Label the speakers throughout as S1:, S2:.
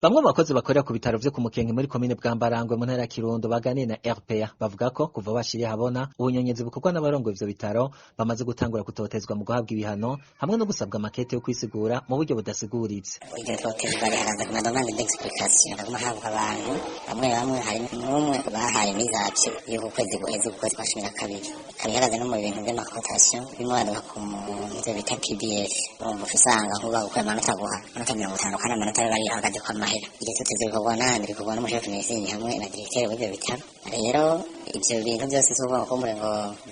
S1: Bamwe mu bakozi bakorera ku bitaro vyo ku Mukenke muri komine Bwambarangwe mu ntara ya Kirundo baganiye na RPA bavuga ko kuva bashiriye habona ubunyonyezi bukorwa n'abarongoye ivyo bitaro bamaze gutangura kutotezwa mu guhabwa ibihano hamwe no gusabwa makete yo kwisigura mu buryo budasiguritse.
S2: Iryo totezwa riharanzwe na demande d'explication haguma habwa abantu bamwe hari n'umwe bahaye mizatsi y'uko kwezi guheze ukwezi kwa 12 kabihagaze no mu bintu vy'amakotation bimwana ku ivyo bita PDF urumva usanga nkuba uko amanota guha amanota 50 kandi amanota bari hagaze kwa iryo totezwa bikorwa nande bikorwa n'umushefu medecine hamwe na directeur w'ivyo bitaro. Rero ivyo bintu vyose s'uvuga ko ngo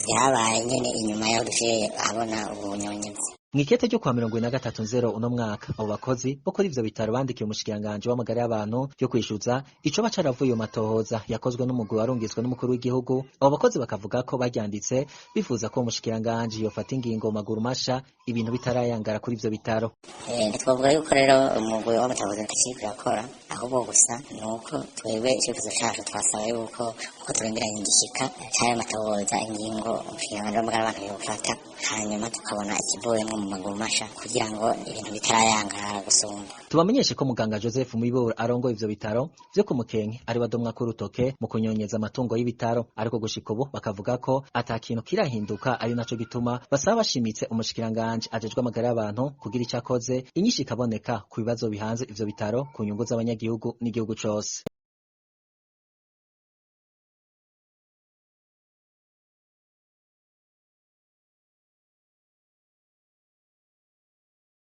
S2: vyabaye nyene inyuma yaho dushiye abona ubunyonyezi.
S1: Mwikete ryo kwa 23 uno mwaka abo bakozi bo kuri ivyo bitaro bandikiye umushikiranganje w'amagara y'abantu yo kwishuza ico bacaravuye mu matohoza yakozwe n'umugwi warungitswe n'umukuru w'igihugu. Abo bakozi bakavuga ko baryanditse bifuza ko umushikiranganje yofata ingingo maguru masha ibintu bitarayangara kuri ivyo bitaro.
S2: Twavuga yuko rero umugwi w'amatohoza ntakiri kurakora ahubwo gusa nuko twebwe icyifuzo cacu twasaba yuko uko turengeranye igishika cy'ayo matohoza ingingo umushikiranganje w'amagara y'abantu yofata hanyuma tukabona ikivuyemwo mu maguru masha kugira ngo ibintu bitarayangara gusumba.
S1: Tubamenyeshe ko muganga Joseph Mibura arongoye ivyo bitaro vyo ku Mukenke ari badomwa ku rutoke mu kunyonyeza amatungo y'ibitaro, ariko gushika ubu bakavuga ko ata kintu kirahinduka, ari naco gituma basaba bashimitse umushikiranganje ajejwe amagara y'abantu kugira ico akoze inyinshi ikaboneka ku bibazo bihanze ivyo bitaro ku nyungu z'abanyagihugu n'igihugu cose.